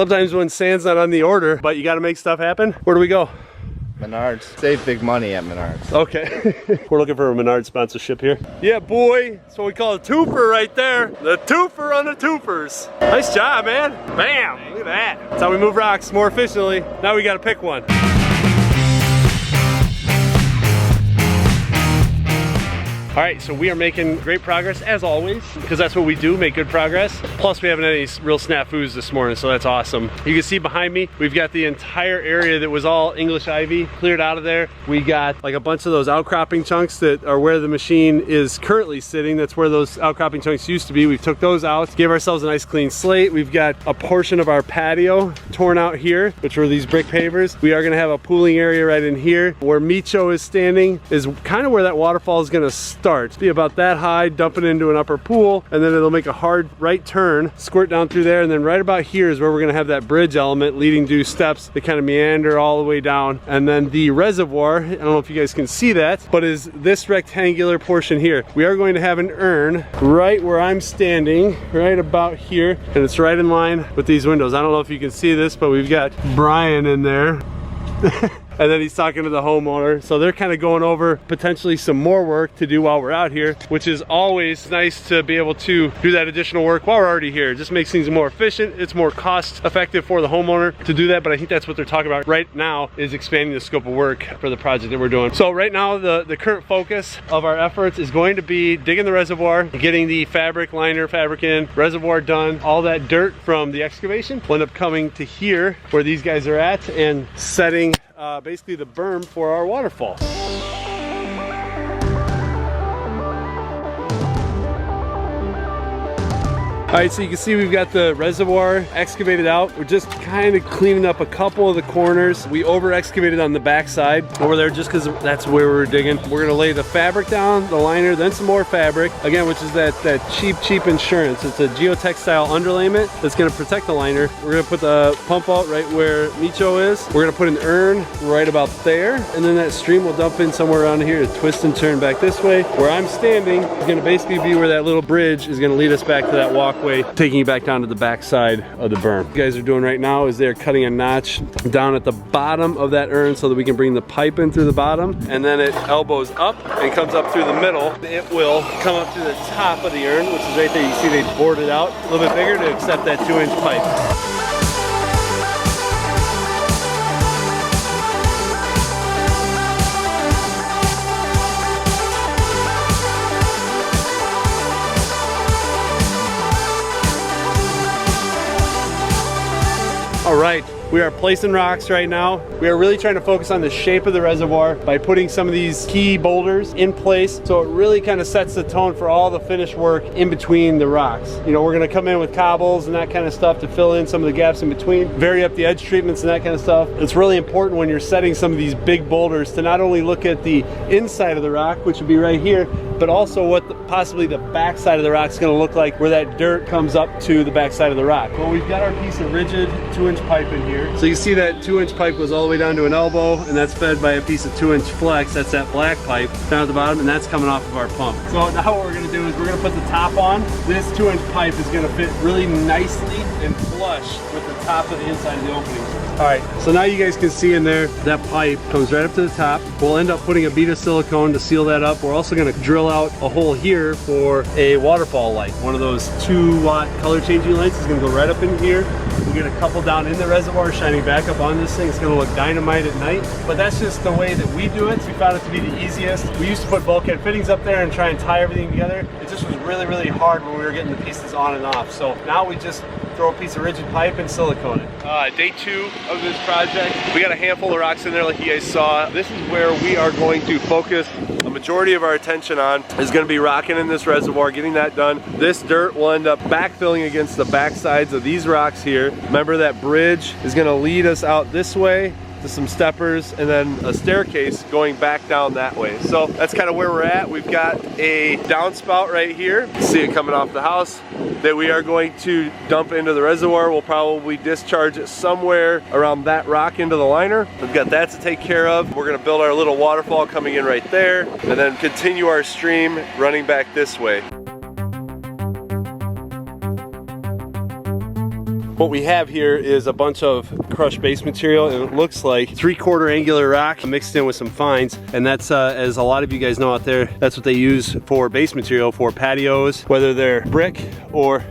sometimes when sand's not on the order, but you got to make stuff happen. Where do we go? Menards. Save big money at Menards. Okay. We're looking for a Menards sponsorship here. Yeah, boy. That's what we call a twofer right there. The twofer on the twofers. Nice job, man. Bam. Look at that. That's how we move rocks more efficiently. Now we got to pick one. All right, so we are making great progress as always, because that's what we do, make good progress. Plus we haven't had any real snafus this morning, so that's awesome. You can see behind me, we've got the entire area that was all English ivy cleared out of there. We got like a bunch of those outcropping chunks that are where the machine is currently sitting. That's where those outcropping chunks used to be. We took those out, gave ourselves a nice clean slate. We've got a portion of our patio torn out here, which were these brick pavers. We are gonna have a pooling area right in here. Where Micho is standing is kind of where that waterfall is gonna start. Be about that high, dump it into an upper pool, and then it'll make a hard right turn, squirt down through there, and then right about here is where we're gonna have that bridge element leading to steps that kind of meander all the way down. And then the reservoir, I don't know if you guys can see that, but is this rectangular portion here. We are going to have an urn right where I'm standing, right about here, and it's right in line with these windows. I don't know if you can see this, but we've got Brian in there. And then he's talking to the homeowner. So they're kind of going over potentially some more work to do while we're out here, which is always nice to be able to do that additional work while we're already here. It just makes things more efficient. It's more cost effective for the homeowner to do that, but I think that's what they're talking about right now, is expanding the scope of work for the project that we're doing. So right now, the current focus of our efforts is going to be digging the reservoir, getting the fabric in, reservoir done. All that dirt from the excavation will end up coming to here where these guys are at and setting basically the berm for our waterfall. All right, so you can see we've got the reservoir excavated out. We're just kind of cleaning up a couple of the corners. We over excavated on the back side over there just because that's where we were digging. We're gonna lay the fabric down, the liner, then some more fabric. Again, which is that cheap insurance. It's a geotextile underlayment that's gonna protect the liner. We're gonna put the pump out right where Micho is. We're gonna put an urn right about there. And then that stream will dump in somewhere around here to twist and turn back this way. Where I'm standing is gonna basically be where that little bridge is gonna lead us back to that walkway, taking you back down to the back side of the berm. What you guys are doing right now is they're cutting a notch down at the bottom of that urn so that we can bring the pipe in through the bottom, and then it elbows up and comes up through the middle. It will come up to the top of the urn, which is right there. You see they bored it out a little bit bigger to accept that 2-inch pipe. All right, we are placing rocks right now. We are really trying to focus on the shape of the reservoir by putting some of these key boulders in place, so it really kind of sets the tone for all the finished work in between the rocks. You know, we're gonna come in with cobbles and that kind of stuff to fill in some of the gaps in between, vary up the edge treatments and that kind of stuff. It's really important when you're setting some of these big boulders to not only look at the inside of the rock, which would be right here, but also what possibly the back side of the rock is going to look like, where that dirt comes up to the back side of the rock. Well, we've got our piece of rigid 2-inch pipe in here. So you see that 2-inch pipe goes all the way down to an elbow, and that's fed by a piece of 2-inch flex. That's that black pipe down at the bottom, and that's coming off of our pump. So now what we're going to do is we're going to put the top on. This 2-inch pipe is going to fit really nicely and flush with the top of the inside of the opening. All right, so now you guys can see in there, that pipe comes right up to the top. We'll end up putting a bead of silicone to seal that up. We're also gonna drill out a hole here for a waterfall light. One of those 2-watt color changing lights is gonna go right up in here. We'll get a couple down in the reservoir shining back up on this thing. It's gonna look dynamite at night, but that's just the way that we do it. We found it to be the easiest. We used to put bulkhead fittings up there and try and tie everything together. It just was really hard when we were getting the pieces on and off. So now we just throw a piece of rigid pipe and silicone it. Day 2 of this project. We got a handful of rocks in there like you guys saw. This is where we are going to focus a majority of our attention on, is going to be rocking in this reservoir, getting that done. This dirt will end up backfilling against the back sides of these rocks here. Remember, that bridge is going to lead us out this way to some steppers and then a staircase going back down that way. So that's kind of where we're at. We've got a downspout right here. See it coming off the house that we are going to dump into the reservoir. We'll probably discharge it somewhere around that rock into the liner. We've got that to take care of. We're gonna build our little waterfall coming in right there and then continue our stream running back this way. What we have here is a bunch of crushed base material, and it looks like 3/4 angular rock mixed in with some fines. And that's, as a lot of you guys know out there, that's what they use for base material for patios, whether they're brick or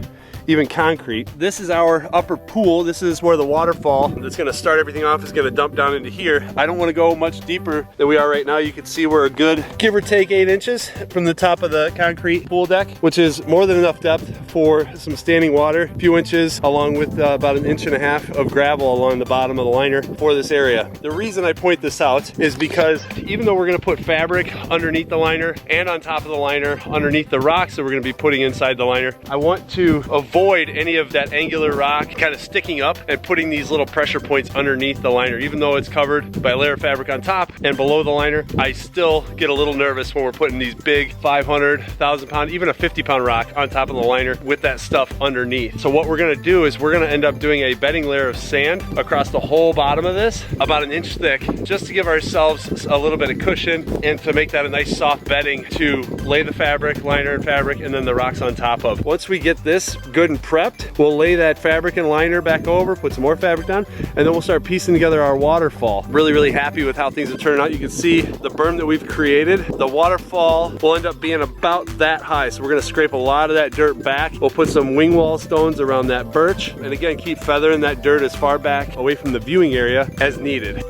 even concrete. This is our upper pool. This is where the waterfall that's gonna start everything off is gonna dump down into here. I don't wanna go much deeper than we are right now. You can see we're a good, give or take 8 inches from the top of the concrete pool deck, which is more than enough depth for some standing water, a few inches, along with about 1.5 inches of gravel along the bottom of the liner for this area. The reason I point this out is because even though we're gonna put fabric underneath the liner and on top of the liner, underneath the rocks that we're gonna be putting inside the liner, I want to avoid any of that angular rock kind of sticking up and putting these little pressure points underneath the liner. Even though it's covered by a layer of fabric on top and below the liner, I still get a little nervous when we're putting these big 500, 1,000 pound, even a 50-pound rock on top of the liner with that stuff underneath. So what we're gonna do is we're gonna end up doing a bedding layer of sand across the whole bottom of this, about 1 inch thick, just to give ourselves a little bit of cushion and to make that a nice soft bedding to lay the fabric, liner and fabric, and then the rocks on top of. Once we get this good and prepped, we'll lay that fabric and liner back over, put some more fabric down, and then we'll start piecing together our waterfall. Really, really happy with how things are turning out. You can see the berm that we've created. The waterfall will end up being about that high, so we're gonna scrape a lot of that dirt back. We'll put some wing wall stones around that birch, and again, keep feathering that dirt as far back away from the viewing area as needed.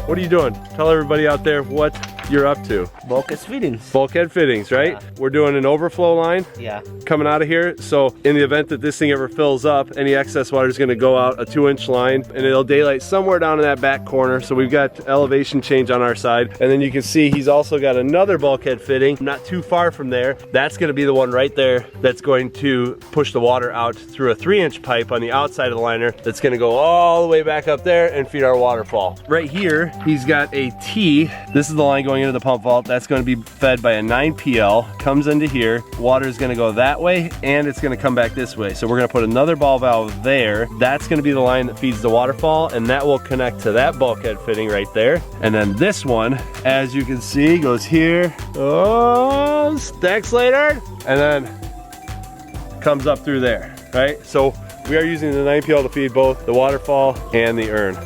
What are you doing? Tell everybody out there what you're up to. Bulkhead fittings. Bulkhead fittings, right? Yeah. We're doing an overflow line Yeah. coming out of here. So in the event that this thing ever fills up, any excess water is gonna go out a 2-inch line, and it'll daylight somewhere down in that back corner. So we've got elevation change on our side. And then you can see he's also got another bulkhead fitting not too far from there. That's gonna be the one right there that's going to push the water out through a 3-inch pipe on the outside of the liner that's gonna go all the way back up there and feed our waterfall. Right here, he's got a T. This is the line going into the pump vault. That's going to be fed by a 9PL, comes into here. Water is going to go that way, and it's going to come back this way. So we're going to put another ball valve there. That's going to be the line that feeds the waterfall, and that will connect to that bulkhead fitting right there. And then this one, as you can see, goes here. Oh, stacks later, and then comes up through there, right? So we are using the 9PL to feed both the waterfall and the urn.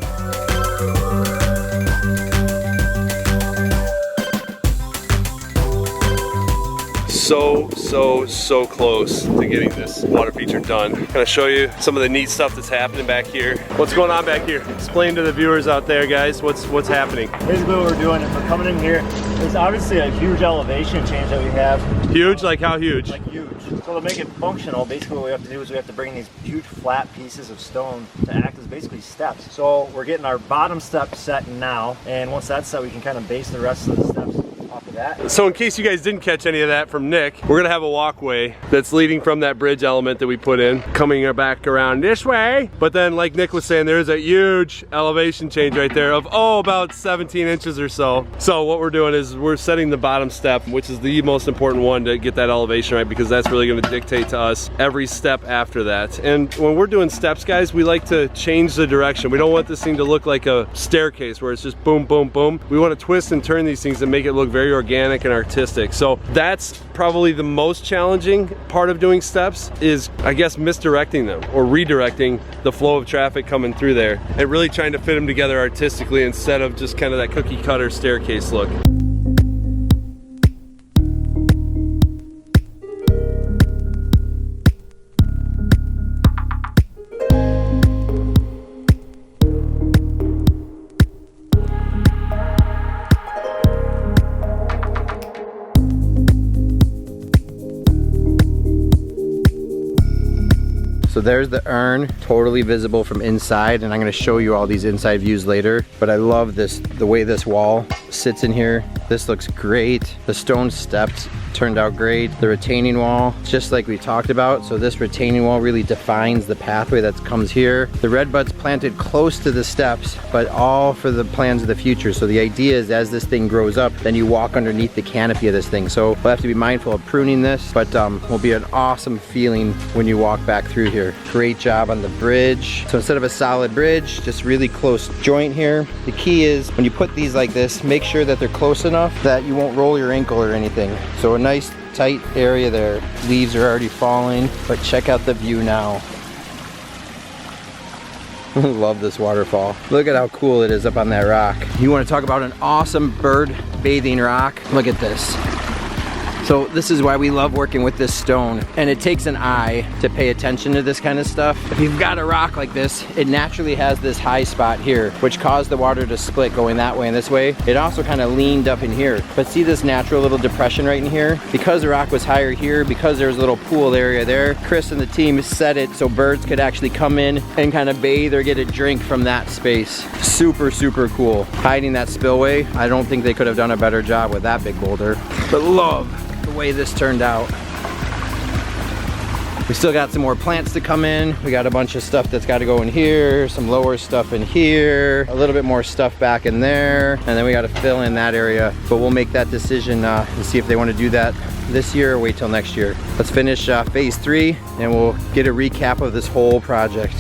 So close to getting this water feature done. I'm gonna show you some of the neat stuff that's happening back here. What's going on back here? Explain to the viewers out there, guys, what's happening. Basically what we're doing is we're coming in here. There's obviously a huge elevation change that we have. Huge? Like how huge? Like huge. So to make it functional, basically what we have to do is we have to bring these huge flat pieces of stone to act as basically steps. So we're getting our bottom step set now, and once that's set, we can kind of base the rest of the steps off of that. So in case you guys didn't catch any of that from Nick, we're gonna have a walkway that's leading from that bridge element that we put in, coming back around this way. But then like Nick was saying, there's a huge elevation change right there of, about 17 inches or so. So what we're doing is we're setting the bottom step, which is the most important one to get that elevation right, because that's really gonna dictate to us every step after that. And when we're doing steps, guys, we like to change the direction. We don't want this thing to look like a staircase where it's just boom, boom, boom. We want to twist and turn these things and make it look very organic and artistic. So that's probably the most challenging part of doing steps, is I guess misdirecting them or redirecting the flow of traffic coming through there and really trying to fit them together artistically instead of just kind of that cookie cutter staircase look. So there's the urn, totally visible from inside, and I'm gonna show you all these inside views later. But I love this, the way this wall sits in here. This looks great. The stone steps turned out great. The retaining wall, just like we talked about. So this retaining wall really defines the pathway that comes here. The red buds planted close to the steps, but all for the plans of the future. So the idea is as this thing grows up, then you walk underneath the canopy of this thing. So we'll have to be mindful of pruning this, but will be an awesome feeling when you walk back through here. here. Great job on the bridge. So instead of a solid bridge, just really close joint here. The key is when you put these like this, make sure that they're close enough that you won't roll your ankle or anything. So a nice tight area there. Leaves are already falling, but check out the view now. Love this waterfall. Look at how cool it is up on that rock. You want to talk about an awesome bird bathing rock? Look at this. So this is why we love working with this stone, and it takes an eye to pay attention to this kind of stuff. If you've got a rock like this, it naturally has this high spot here, which caused the water to split going that way and this way. It also kind of leaned up in here, but see this natural little depression right in here? Because the rock was higher here, because there's a little pool area there, Chris and the team set it so birds could actually come in and kind of bathe or get a drink from that space. Super, super cool. Hiding that spillway, I don't think they could have done a better job with that big boulder, but love the way this turned out. We still got some more plants to come in. We got a bunch of stuff that's got to go in here, some lower stuff in here, a little bit more stuff back in there, and then we got to fill in that area. But we'll make that decision and see if they want to do that this year or wait till next year. Let's finish phase 3 and we'll get a recap of this whole project.